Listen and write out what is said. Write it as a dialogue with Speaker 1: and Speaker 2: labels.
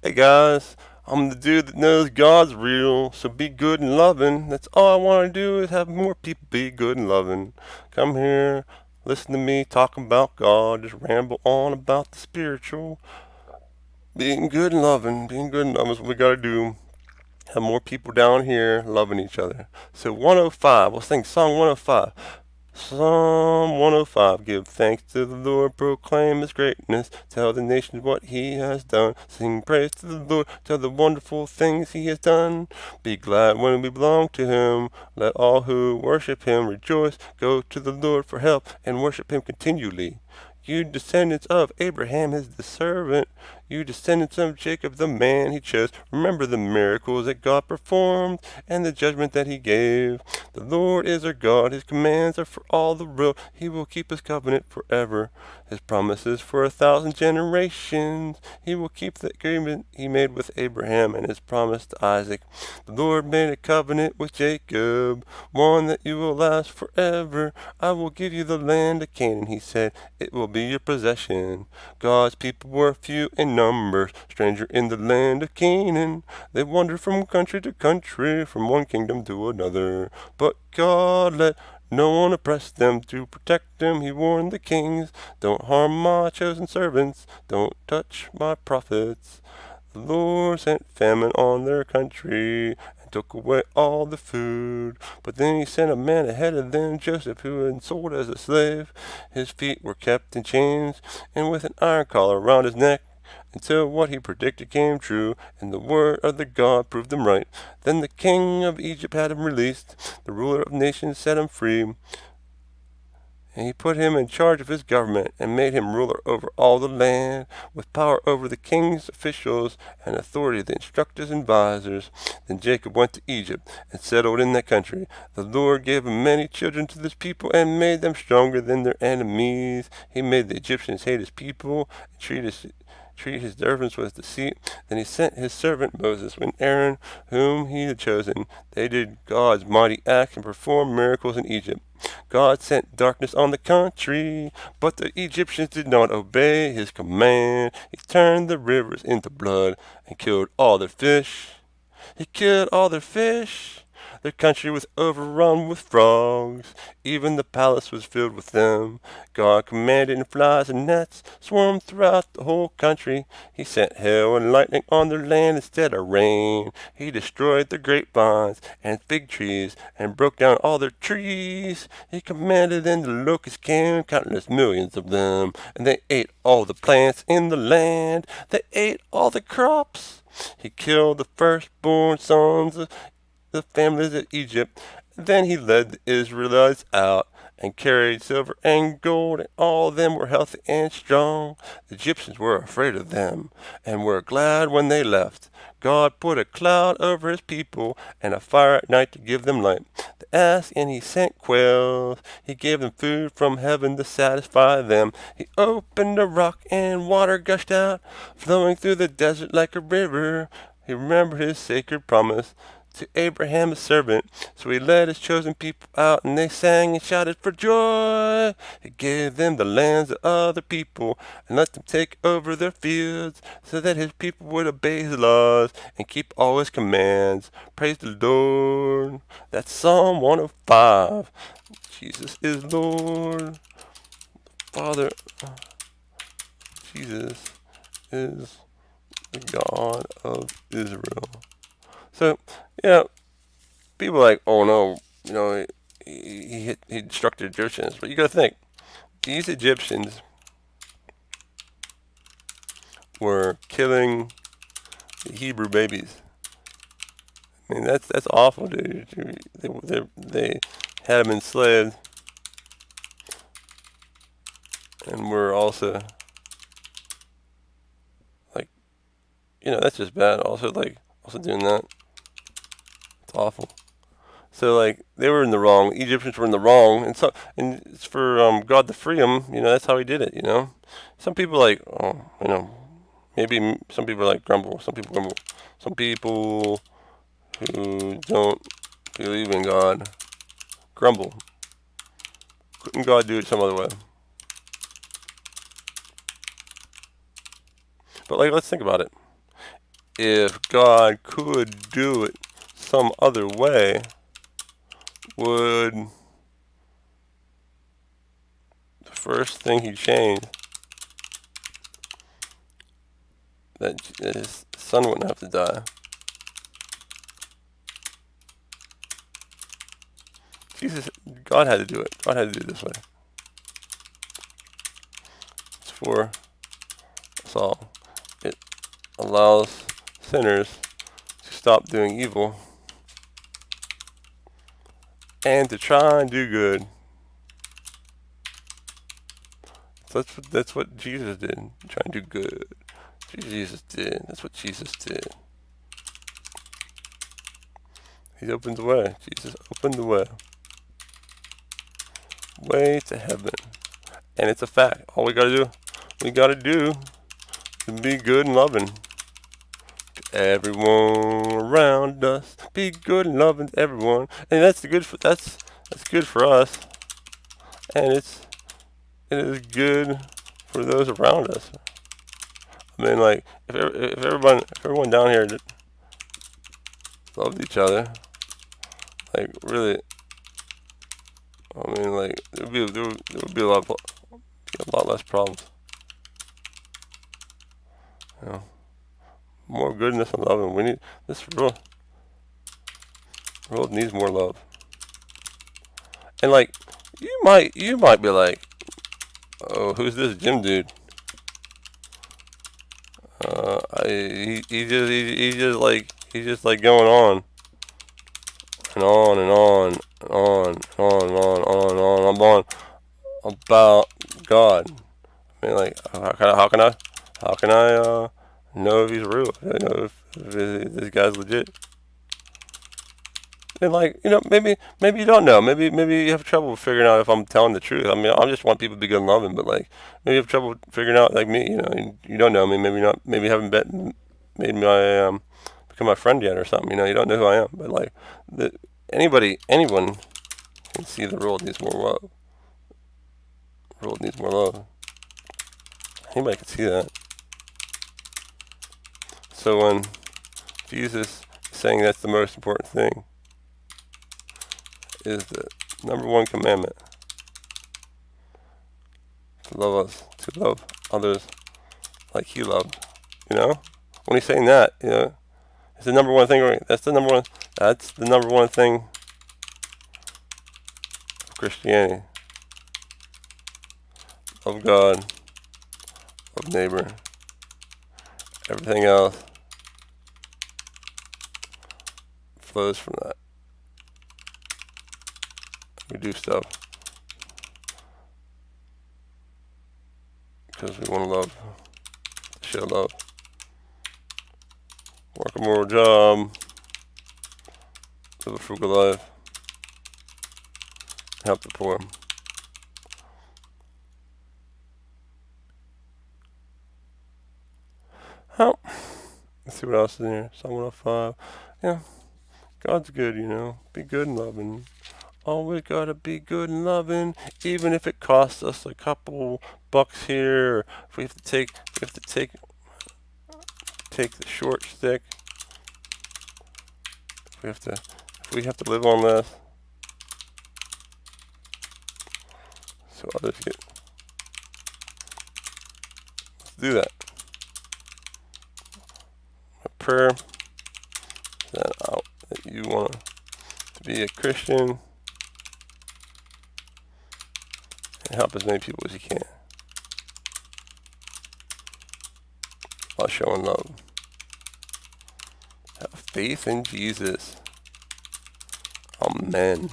Speaker 1: Hey guys, I'm the dude that knows God's real, so be good and loving. That's all I want to do is have more people be good and loving. Come here, listen to me talking about God, just ramble on about the spiritual. Being good and loving is what we gotta do. Have more people down here loving each other. So 105, let's sing song 105. Psalm 105, give thanks to the Lord, proclaim his greatness, tell the nations what he has done, sing praise to the Lord, tell the wonderful things he has done, be glad when we belong to him, let all who worship him rejoice, go to the Lord for help, and worship him continually. You descendants of Abraham, his servant, you descendants of Jacob, the man he chose, remember the miracles that God performed, and the judgment that he gave. The Lord is our God, his commands are for all the world, he will keep his covenant forever, his promises for 1,000 generations. He will keep the agreement he made with Abraham and his promise to Isaac. The Lord made a covenant with Jacob, one that you will last forever. I will give you the land of Canaan, he said, it will be your possession. God's people were few in numbers, stranger in the land of Canaan. They wandered from country to country, from one kingdom to another. But God let no one oppress them. To protect them he warned the kings, don't harm my chosen servants, don't touch my prophets. The Lord sent famine on their country and took away all the food. But then he sent a man ahead of them, Joseph, who had been sold as a slave. His feet were kept in chains and with an iron collar around his neck, until what he predicted came true, and the word of the God proved him right. Then the king of Egypt had him released, the ruler of nations set him free, and he put him in charge of his government, and made him ruler over all the land, with power over the king's officials, and authority to instruct his advisers. Then Jacob went to Egypt, and settled in that country. The Lord gave him many children to this people, and made them stronger than their enemies. He made the Egyptians hate his people, and treat his servants with deceit. Then he sent his servant Moses and Aaron, whom he had chosen. They did God's mighty acts and performed miracles in Egypt. God sent darkness on the country, but the Egyptians did not obey his command. He turned the rivers into blood and killed all their fish. He killed all their fish. Their country was overrun with frogs. Even the palace was filled with them. God commanded, and flies and gnats swarmed throughout the whole country. He sent hail and lightning on their land instead of rain. He destroyed the grapevines and fig trees and broke down all their trees. He commanded, and the locusts came, countless millions of them, and they ate all the plants in the land. They ate all the crops. He killed the firstborn sons of the families of Egypt. Then he led the Israelites out and carried silver and gold, and all of them were healthy and strong. The Egyptians were afraid of them and were glad when they left. God put a cloud over his people and a fire at night to give them light. They asked, and he sent quails. He gave them food from heaven to satisfy them. He opened a rock and water gushed out, flowing through the desert like a river. He remembered his sacred promise to Abraham his servant. So he led his chosen people out, and they sang and shouted for joy. He gave them the lands of other people, and let them take over their fields, so that his people would obey his laws and keep all his commands. Praise the Lord. That's Psalm 105. Jesus is Lord. Father, Jesus is the God of Israel. So, yeah, people are like, oh no, he struck the Egyptians. But you gotta think, these Egyptians were killing the Hebrew babies. I mean, that's awful, dude. They had them enslaved, and were also, like, that's just bad. Also doing that. It's awful. So like they were in the wrong. Egyptians were in the wrong, and it's for God to free them. That's how he did it. Some people like maybe some people like grumble. Some people grumble. Some people who don't believe in God grumble. Couldn't God do it some other way? But like let's think about it. if God could do it some other way, would the first thing he changed that his son wouldn't have to die? God had to do it. God had to do it this way. It's for us all. It allows sinners to stop doing evil and to try and do good. So that's what Jesus did. Try and do good. Jesus did. That's what Jesus did. He opened the way. Jesus opened the way. Way to heaven. And it's a fact. All we gotta do is be good and loving to everyone around us. Be good and loving to everyone. And that's good for us. And it is good for those around us. I mean, like, if everyone down here loved each other, like, really, I mean, like, there would be a lot less problems. You know, more goodness and love, and we need this world needs more love. And like, you might be like, oh, who's this Jim dude? He's just like going on and on and on and on and on and on and on and on and on about God. I mean, like, how can I know if he's real? I know if this guy's legit. And like, you know, maybe you don't know. Maybe you have trouble figuring out if I'm telling the truth. I mean, I just want people to be good and loving, but like, maybe you have trouble figuring out, like me. You know, you don't know me. Maybe not. Maybe you haven't made my become my friend yet or something. You know, you don't know who I am. But like, anyone can see the world needs more love. The world needs more love. Anybody can see that. So when Jesus is saying that's the most important thing, is the number one commandment: to love others like He loved. You know, when He's saying that, you know, it's the number one thing. That's the number one thing of Christianity. Love God, love neighbor. Everything else flows from that. We do stuff because we want to love, show love. Work a moral job, live a frugal life, help the poor. Oh, let's see what else is in here. Psalm 105. Yeah, God's good, you know. Be good and loving. Always gotta be good and loving, even if it costs us a couple bucks here. Or if we have to take the short stick. If we have to live on this, so others get. Let's do that. A prayer that you want to be a Christian and help as many people as you can while showing love. Have faith in Jesus. Amen.